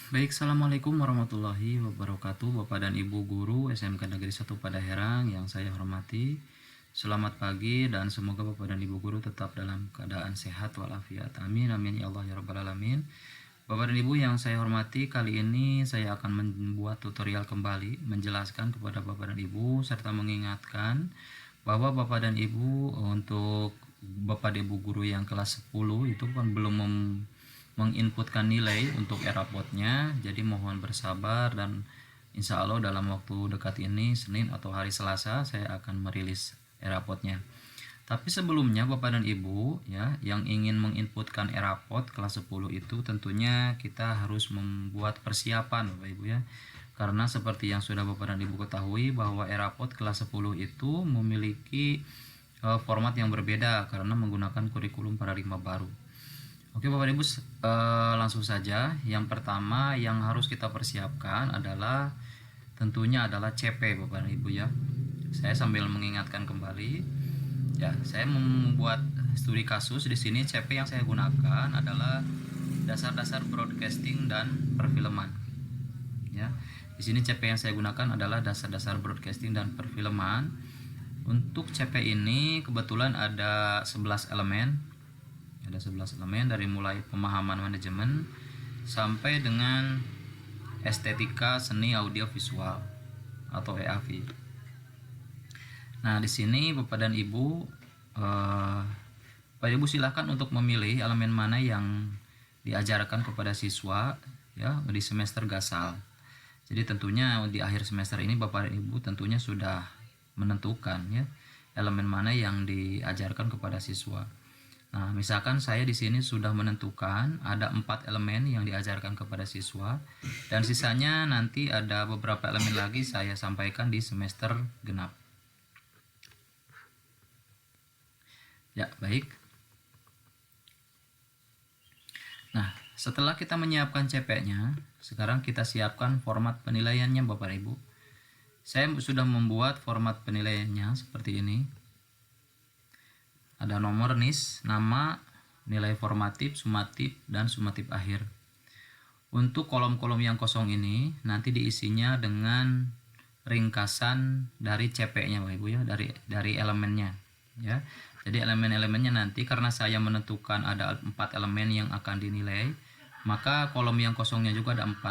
Baik, Assalamualaikum warahmatullahi wabarakatuh, Bapak dan Ibu Guru SMK Negeri 1 Padaherang yang saya hormati. Selamat pagi dan semoga Bapak dan Ibu Guru tetap dalam keadaan sehat walafiat. Amin, amin ya Allah ya Rabbal Alamin. Bapak dan Ibu yang saya hormati, kali ini saya akan membuat tutorial kembali, menjelaskan kepada Bapak dan Ibu serta mengingatkan bahwa Bapak dan Ibu untuk Bapak dan Ibu Guru yang kelas 10 itu kan belum menginputkan nilai untuk rapotnya, jadi mohon bersabar dan insya Allah dalam waktu dekat ini Senin atau hari Selasa saya akan merilis rapotnya. Tapi sebelumnya Bapak dan Ibu ya yang ingin menginputkan rapot kelas 10 itu tentunya kita harus membuat persiapan Bapak Ibu ya. Karena seperti yang sudah Bapak dan Ibu ketahui bahwa rapot kelas 10 itu memiliki format yang berbeda karena menggunakan kurikulum paradigma baru. Oke Bapak Ibu, langsung saja. Yang pertama yang harus kita persiapkan adalah tentunya adalah CP Bapak dan Ibu ya. Saya sambil mengingatkan kembali ya, saya membuat studi kasus di sini. CP yang saya gunakan adalah dasar-dasar broadcasting dan perfilman. Ya. Di sini CP yang saya gunakan adalah dasar-dasar broadcasting dan perfilman. Untuk CP ini kebetulan ada 11 elemen. Ada 11 elemen dari mulai pemahaman manajemen sampai dengan estetika seni audio visual atau EAV. Nah, di sini Bapak dan Ibu Bapak Ibu silahkan untuk memilih elemen mana yang diajarkan kepada siswa ya di semester gasal. Jadi tentunya di akhir semester ini Bapak dan Ibu tentunya sudah menentukan ya elemen mana yang diajarkan kepada siswa. Nah, misalkan saya di sini sudah menentukan ada 4 elemen yang diajarkan kepada siswa dan sisanya nanti ada beberapa elemen lagi saya sampaikan di semester genap. Ya, baik. Nah, setelah kita menyiapkan CP-nya, sekarang kita siapkan format penilaiannya Bapak Ibu. Saya sudah membuat format penilaiannya seperti ini. Ada nomor NIS, nama, nilai formatif, sumatif, dan sumatif akhir. Untuk kolom-kolom yang kosong ini nanti diisinya dengan ringkasan dari CP-nya Bapak Ibu ya, dari elemennya ya. Jadi elemen-elemennya nanti karena saya menentukan ada 4 elemen yang akan dinilai, maka kolom yang kosongnya juga ada 4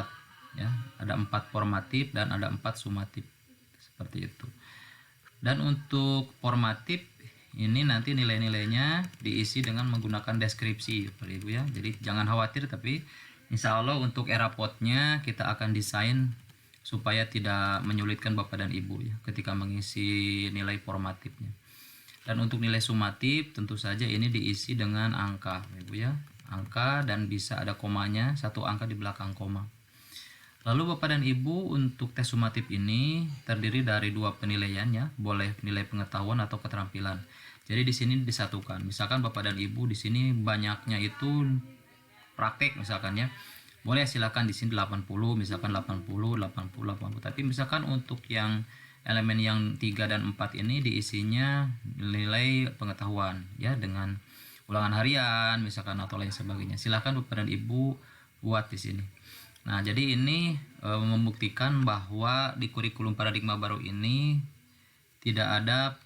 ya. Ada 4 formatif dan ada 4 sumatif. Seperti itu. Dan untuk formatif ini nanti nilai-nilainya diisi dengan menggunakan deskripsi Bapak Ibu ya. Jadi jangan khawatir, tapi insya Allah untuk rapotnya kita akan desain supaya tidak menyulitkan Bapak dan Ibu ya ketika mengisi nilai formatifnya. Dan untuk nilai sumatif tentu saja ini diisi dengan angka Bapak Ibu ya. Angka dan bisa ada komanya, satu angka di belakang koma. Lalu Bapak dan Ibu untuk tes sumatif ini terdiri dari 2 penilaian ya, boleh nilai pengetahuan atau keterampilan. Jadi di sini disatukan. Misalkan Bapak dan Ibu di sini banyaknya itu praktek misalkan ya. Boleh silakan di sini 80, misalkan 80, 80, 80. Tapi misalkan untuk yang elemen yang 3 dan 4 ini diisinya nilai pengetahuan ya dengan ulangan harian misalkan atau lain sebagainya. Silakan Bapak dan Ibu buat di sini. Nah, jadi ini membuktikan bahwa di kurikulum paradigma baru ini tidak ada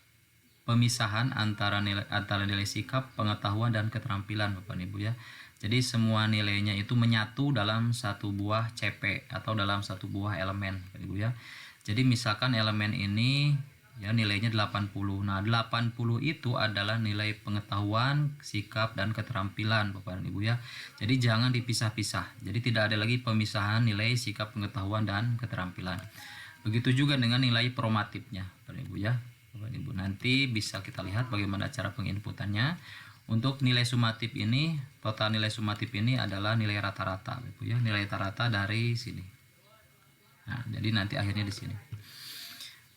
pemisahan antara nilai sikap, pengetahuan dan keterampilan Bapak Ibu ya. Jadi semua nilainya itu menyatu dalam satu buah CP atau dalam satu buah elemen Bapak Ibu ya. Jadi misalkan elemen ini ya nilainya 80. Nah, 80 itu adalah nilai pengetahuan, sikap dan keterampilan Bapak dan Ibu ya. Jadi jangan dipisah-pisah. Jadi tidak ada lagi pemisahan nilai sikap, pengetahuan dan keterampilan. Begitu juga dengan nilai formatifnya Bapak Ibu ya. Bapak Ibu nanti bisa kita lihat bagaimana cara penginputannya. Untuk nilai sumatif ini, total nilai sumatif ini adalah nilai rata-rata Bapak Ibu ya, nilai rata-rata dari sini. Nah, jadi nanti akhirnya di sini.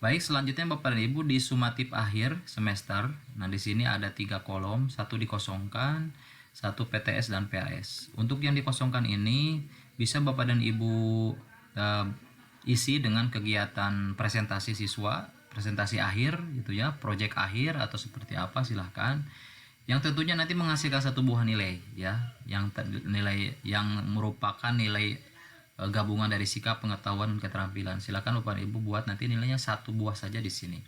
Baik, selanjutnya Bapak dan Ibu di sumatif akhir semester. Nah, di sini ada 3 kolom, satu dikosongkan, satu PTS dan PAS. Untuk yang dikosongkan ini bisa Bapak dan Ibu isi dengan kegiatan presentasi siswa, presentasi akhir gitu ya, proyek akhir atau seperti apa silahkan. Yang tentunya nanti menghasilkan satu buah nilai ya, yang nilai yang merupakan nilai gabungan dari sikap, pengetahuan, dan keterampilan. Silakan Bapak Ibu buat nanti nilainya 1 buah saja di sini.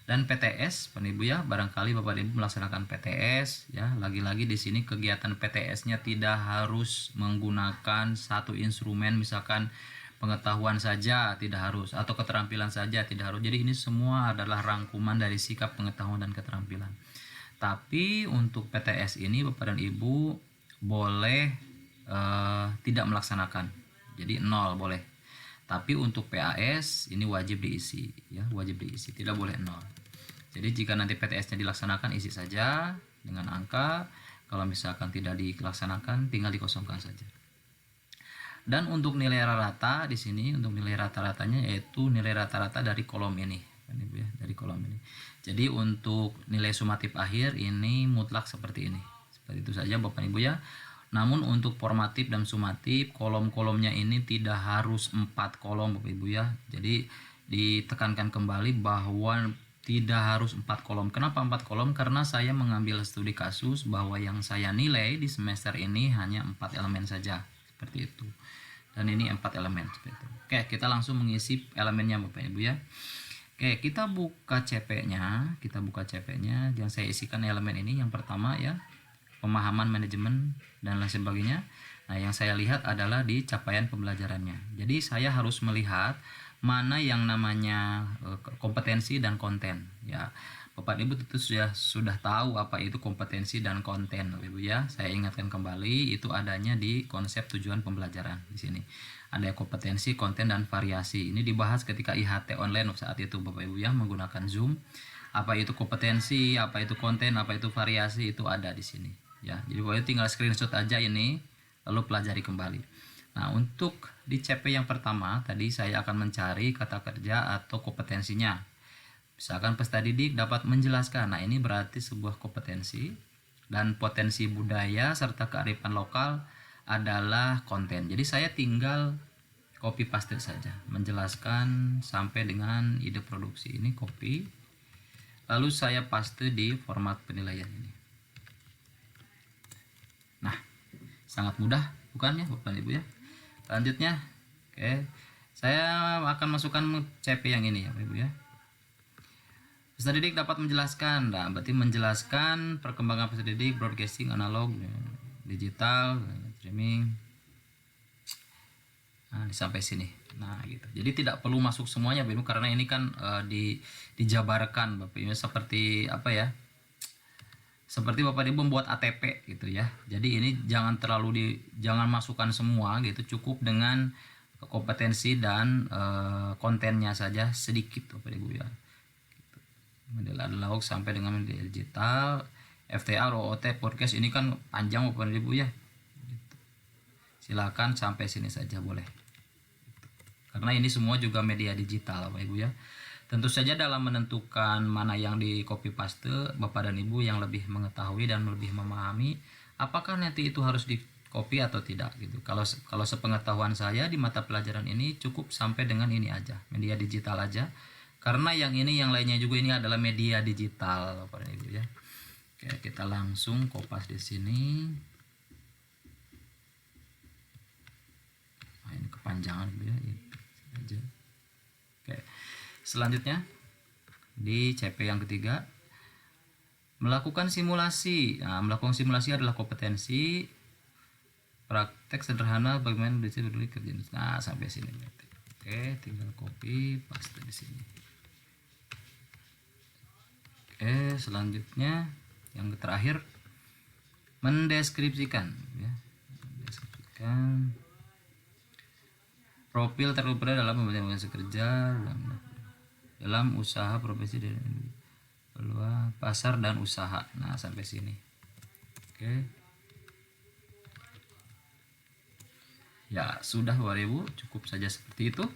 Dan PTS, Bapak Ibu ya, barangkali Bapak Ibu melaksanakan PTS ya. Lagi-lagi di sini kegiatan PTS-nya tidak harus menggunakan satu instrumen, misalkan pengetahuan saja tidak harus, atau keterampilan saja tidak harus. Jadi ini semua adalah rangkuman dari sikap, pengetahuan, dan keterampilan. Tapi untuk PTS ini Bapak dan Ibu boleh tidak melaksanakan, jadi 0 boleh. Tapi untuk PAS ini wajib diisi ya, wajib diisi, tidak boleh 0. Jadi jika nanti PTS-nya dilaksanakan, isi saja dengan angka. Kalau misalkan tidak dilaksanakan, tinggal dikosongkan saja. Dan untuk nilai rata-rata di sini, untuk nilai rata-ratanya yaitu nilai rata-rata dari kolom ini, dari kolom ini. Jadi untuk nilai sumatif akhir ini mutlak seperti ini. Seperti itu saja Bapak Ibu ya. Namun untuk formatif dan sumatif, kolom-kolomnya ini tidak harus 4 kolom Bapak Ibu ya. Jadi ditekankan kembali bahwa tidak harus 4 kolom. Kenapa 4 kolom? Karena saya mengambil studi kasus bahwa yang saya nilai di semester ini hanya 4 elemen saja. Seperti itu. Dan ini 4 elemen seperti itu. Oke, kita langsung mengisi elemennya Bapak Ibu ya. Oke, kita buka CP-nya. Yang saya isikan elemen ini yang pertama ya, pemahaman manajemen dan lain sebagainya. Nah, yang saya lihat adalah di capaian pembelajarannya. Jadi saya harus melihat mana yang namanya kompetensi dan konten ya. Bapak Ibu tentu sudah tahu apa itu kompetensi dan konten Bapak Ibu ya. Saya ingatkan kembali, itu adanya di konsep tujuan pembelajaran di sini. Ada kompetensi, konten, dan variasi. Ini dibahas ketika IHT online saat itu Bapak Ibu ya, menggunakan Zoom. Apa itu kompetensi, apa itu konten, apa itu variasi, itu ada di sini ya. Jadi Bapak Ibu tinggal screenshot aja ini lalu pelajari kembali. Nah, untuk di CP yang pertama tadi saya akan mencari kata kerja atau kompetensinya. Misalkan peserta didik dapat menjelaskan. Nah, ini berarti sebuah kompetensi. Dan potensi budaya serta kearifan lokal adalah konten. Jadi saya tinggal copy paste saja, menjelaskan sampai dengan ide produksi. Ini copy, lalu saya paste di format penilaian ini. Nah, sangat mudah bukannya Bapak Ibu ya. Selanjutnya, oke, saya akan masukkan CP yang ini ya Bapak Ibu ya. Peserta didik dapat menjelaskan. Nah, berarti menjelaskan perkembangan peserta didik, broadcasting, analog, digital, streaming. Nah, sampai sini. Nah, gitu. Jadi tidak perlu masuk semuanya Bapak Ibu, karena ini kan dijabarkan Bapak Ibu seperti apa ya? Seperti Bapak Ibu membuat ATP gitu ya. Jadi ini jangan jangan masukkan semua gitu, cukup dengan kompetensi dan kontennya saja sedikit Bapak Ibu ya. Model analog sampai dengan media digital, FTA, ROT, podcast ini kan panjang Bapak Ibu ya. Silakan sampai sini saja boleh. Karena ini semua juga media digital Bapak Ibu ya. Tentu saja dalam menentukan mana yang di copy paste, Bapak dan Ibu yang lebih mengetahui dan lebih memahami apakah nanti itu harus di copy atau tidak gitu. Kalau sepengetahuan saya di mata pelajaran ini cukup sampai dengan ini aja, media digital aja. Karena yang lainnya juga ini adalah media digital Bapak dan Ibu ya. Oke, kita langsung kopas di sini. Nah, ini kepanjangan gitu ya. Aja. Oke. Selanjutnya di CP yang ketiga, melakukan simulasi. Nah, melakukan simulasi adalah kompetensi. Praktek sederhana bagaimana berdiri kerja. Nah, sampai sini. Oke, tinggal copy paste di sini. Oke, selanjutnya yang terakhir, mendeskripsikan ya. Mendeskripsikan profil terupaya dalam pemberian kerja dalam usaha profesi dan peluang pasar dan usaha. Nah, sampai sini. Oke. Ya, sudah Bapak Ibu, cukup saja seperti itu.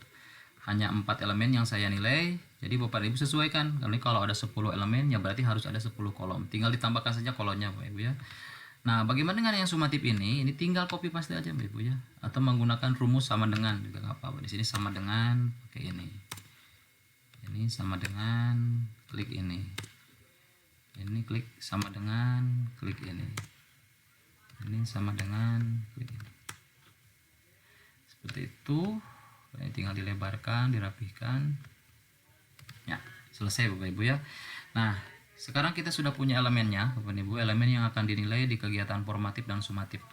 Hanya 4 elemen yang saya nilai. Jadi Bapak Ibu sesuaikan. Karena kalau ada 10 elemen ya berarti harus ada 10 kolom. Tinggal ditambahkan saja kolomnya Bapak Ibu ya. Nah, bagaimana dengan yang sumatif ini? Ini tinggal copy paste aja Bapak Ibu ya. Atau menggunakan rumus sama dengan juga nggak apa-apa. Di sini sama dengan pakai ini. Ini sama dengan klik ini. Ini klik sama dengan klik ini. Ini sama dengan klik ini. Seperti itu. Ini tinggal dilebarkan, dirapihkan. Ya, selesai Bapak Ibu ya. Nah, sekarang kita sudah punya elemennya Bapak Ibu, elemen yang akan dinilai di kegiatan formatif dan sumatif.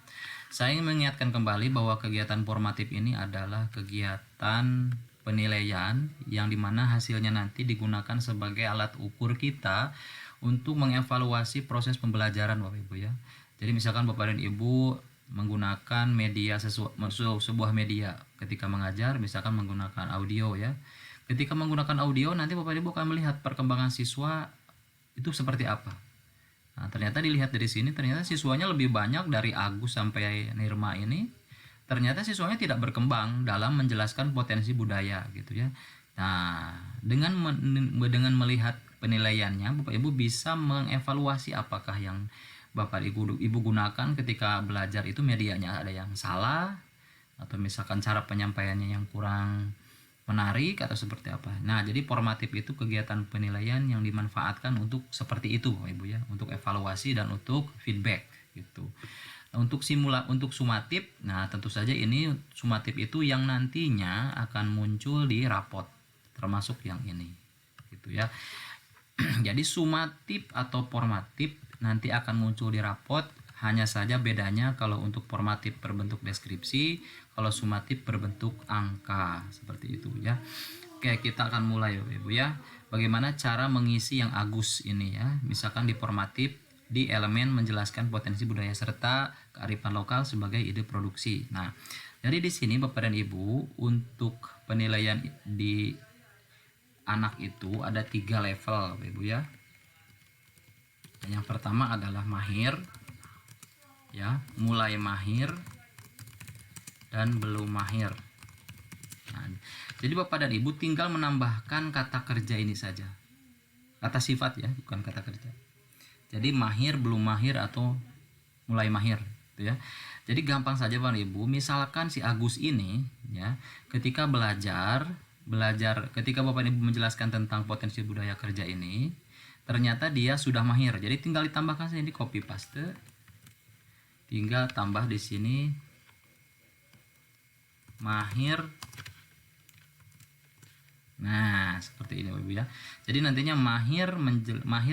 Saya ingin mengingatkan kembali bahwa kegiatan formatif ini adalah kegiatan penilaian yang dimana hasilnya nanti digunakan sebagai alat ukur kita untuk mengevaluasi proses pembelajaran Bapak Ibu ya. Jadi misalkan Bapak dan Ibu menggunakan sebuah media ketika mengajar, misalkan menggunakan audio ya. Ketika menggunakan audio nanti Bapak Ibu akan melihat perkembangan siswa itu seperti apa. Nah, ternyata dilihat dari sini ternyata siswanya lebih banyak dari Agus sampai Nirma ini. Ternyata siswanya tidak berkembang dalam menjelaskan potensi budaya gitu ya. Nah, dengan melihat penilaiannya Bapak Ibu bisa mengevaluasi apakah yang Bapak Ibu gunakan ketika belajar itu medianya ada yang salah, atau misalkan cara penyampaiannya yang kurang menarik atau seperti apa. Nah, jadi formatif itu kegiatan penilaian yang dimanfaatkan untuk seperti itu Bapak Ibu ya, untuk evaluasi dan untuk feedback gitu. Nah, untuk sumatif, nah tentu saja ini sumatif itu yang nantinya akan muncul di rapot, termasuk yang ini gitu ya. Jadi sumatif atau formatif nanti akan muncul di rapot, hanya saja bedanya kalau untuk formatif berbentuk deskripsi, kalau sumatif berbentuk angka, seperti itu ya. Oke, kita akan mulai Ibu ya. Bagaimana cara mengisi yang Agus ini ya. Misalkan di formatif, di elemen menjelaskan potensi budaya serta kearifan lokal sebagai ide produksi. Nah, jadi di sini Bapak dan Ibu untuk penilaian di anak itu ada 3 level Ibu ya. Yang pertama adalah mahir ya, mulai mahir dan belum mahir. Nah, jadi Bapak dan Ibu tinggal menambahkan kata kerja ini saja, kata sifat ya, bukan kata kerja. Jadi mahir, belum mahir, atau mulai mahir gitu ya. Jadi gampang saja Bapak dan Ibu, misalkan si Agus ini ya, ketika belajar ketika Bapak dan Ibu menjelaskan tentang potensi budaya kerja ini, ternyata dia sudah mahir. Jadi tinggal ditambahkan saja, ini copy paste. Tinggal tambah di sini mahir. Nah, seperti ini Ibu ya. Jadi nantinya mahir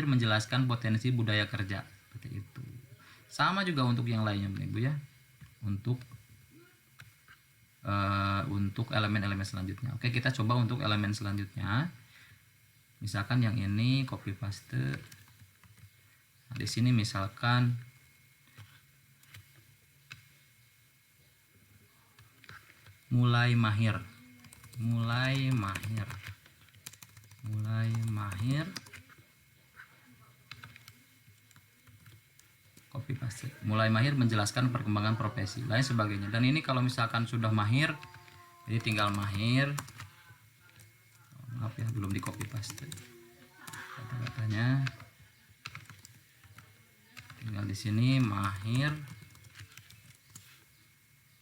menjelaskan potensi budaya kerja, seperti itu. Sama juga untuk yang lainnya Ibu ya. Untuk elemen-elemen selanjutnya. Oke, kita coba untuk elemen selanjutnya. Misalkan yang ini copy paste. Nah, di sini misalkan mulai mahir. Copy paste. Mulai mahir menjelaskan perkembangan profesi, lain sebagainya. Dan ini kalau misalkan sudah mahir, jadi tinggal mahir. Maaf ya, belum di copy paste kata-katanya. Tinggal di sini mahir.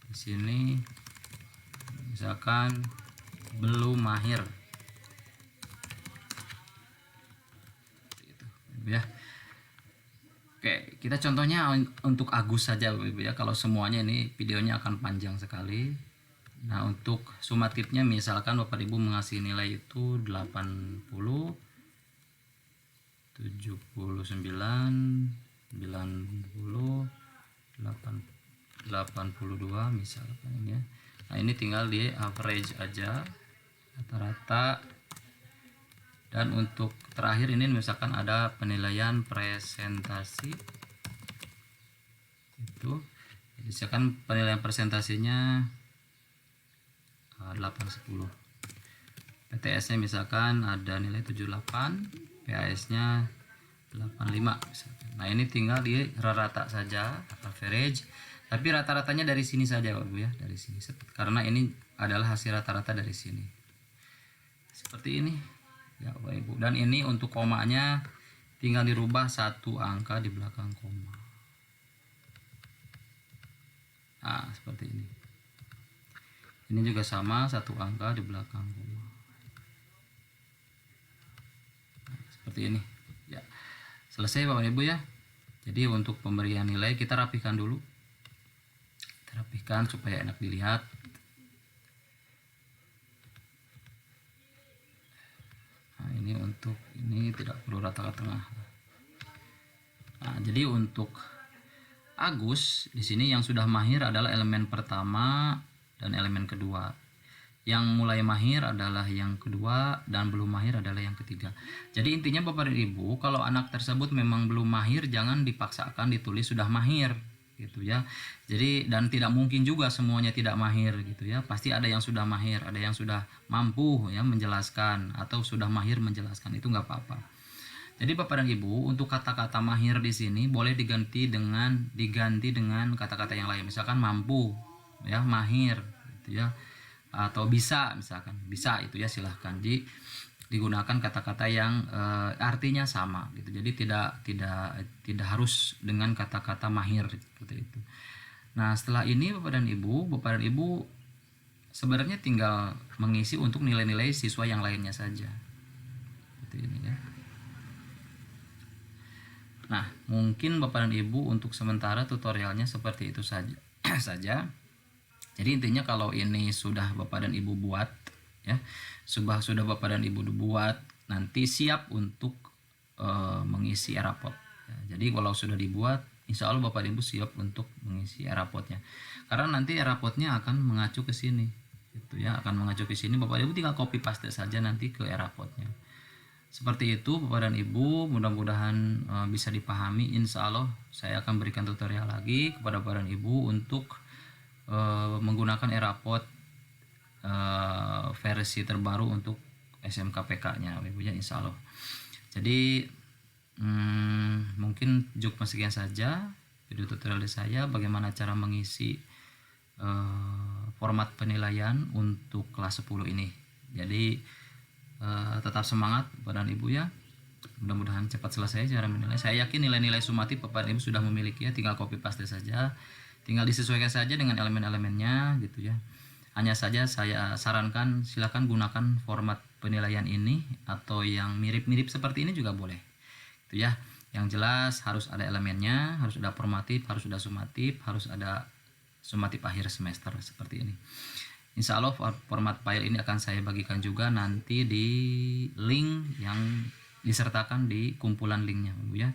Di sini misalkan belum mahir. Itu ya. Oke, kita contohnya untuk Agus saja Ibu ya. Kalau semuanya ini videonya akan panjang sekali. Nah, untuk sumatifnya misalkan Bapak Ibu mengasih nilai itu 80, 79, 90, 82 misalkan ini ya. Nah, ini tinggal di average aja, rata-rata. Dan untuk terakhir ini misalkan ada penilaian presentasi itu, misalkan penilaian presentasinya 8-10, PTS nya misalkan ada nilai 78, PAS nya 85 misalkan. Nah, ini tinggal di rata saja, average, tapi rata-ratanya dari sini saja Bapak ya, dari sini, karena ini adalah hasil rata-rata dari sini, seperti ini ya Bapak Ibu. Dan ini untuk komanya tinggal dirubah 1 angka di belakang koma. Nah, seperti ini. Ini juga sama, 1 angka di belakang koma. Nah, seperti ini ya. Selesai Bapak Ibu ya. Jadi untuk pemberian nilai kita rapihkan dulu. Kita rapihkan supaya enak dilihat. ini untuk ini tidak perlu rata tengah. Nah, jadi untuk Agus di sini yang sudah mahir adalah elemen pertama dan elemen kedua. Yang mulai mahir adalah yang kedua dan belum mahir adalah yang ketiga. Jadi intinya Bapak dan Ibu, kalau anak tersebut memang belum mahir, jangan dipaksakan ditulis sudah mahir gitu ya. Jadi dan tidak mungkin juga semuanya tidak mahir gitu ya. Pasti ada yang sudah mahir, ada yang sudah mampu ya menjelaskan atau sudah mahir menjelaskan, itu nggak apa-apa. Jadi Bapak dan Ibu, untuk kata-kata mahir di sini boleh diganti dengan kata-kata yang lain. Misalkan mampu, ya mahir, gitu ya, atau bisa, misalkan bisa itu ya silahkan digunakan kata-kata yang artinya sama, gitu. Jadi tidak harus dengan kata-kata mahir seperti itu. Nah setelah ini Bapak dan Ibu sebenarnya tinggal mengisi untuk nilai-nilai siswa yang lainnya saja. Seperti ini ya. Nah, mungkin Bapak dan Ibu untuk sementara tutorialnya seperti itu saja. Jadi intinya kalau ini sudah Bapak dan Ibu buat ya, sudah Bapak dan Ibu buat, nanti siap untuk mengisi rapot. Ya, jadi kalau sudah dibuat, insya Allah Bapak dan Ibu siap untuk mengisi rapotnya. Karena nanti rapotnya akan mengacu ke sini, gitu ya, akan mengacu ke sini. Bapak dan Ibu tinggal copy paste saja nanti ke rapotnya. Seperti itu Bapak dan Ibu, mudah-mudahan bisa dipahami. Insya Allah saya akan berikan tutorial lagi kepada Bapak dan Ibu untuk menggunakan rapot versi terbaru untuk SMKPK-nya, Ibunya, insya Allah. Jadi mungkin cukup sekian saja video tutorial dari saya bagaimana cara mengisi format penilaian untuk kelas 10 ini. Jadi tetap semangat Bapak dan Ibu ya, mudah-mudahan cepat selesai cara menilai. Saya yakin nilai-nilai sumatif Bapak dan Ibu sudah memiliki ya, tinggal copy paste saja, tinggal disesuaikan saja dengan elemen-elemennya gitu ya. Hanya saja saya sarankan silakan gunakan format penilaian ini atau yang mirip-mirip seperti ini juga boleh gitu ya. Yang jelas harus ada elemennya, harus ada formatif, harus ada sumatif, harus ada sumatif akhir semester seperti ini. Insya Allah format file ini akan saya bagikan juga nanti di link yang disertakan di kumpulan linknya, Ibu ya.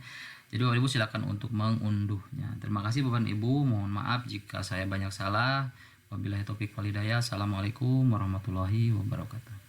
Jadi Bapak Ibu silakan untuk mengunduhnya. Terima kasih Bapak dan Ibu. Mohon maaf jika saya banyak salah. Wabillahi taufik wal hidayah. Assalamualaikum warahmatullahi wabarakatuh.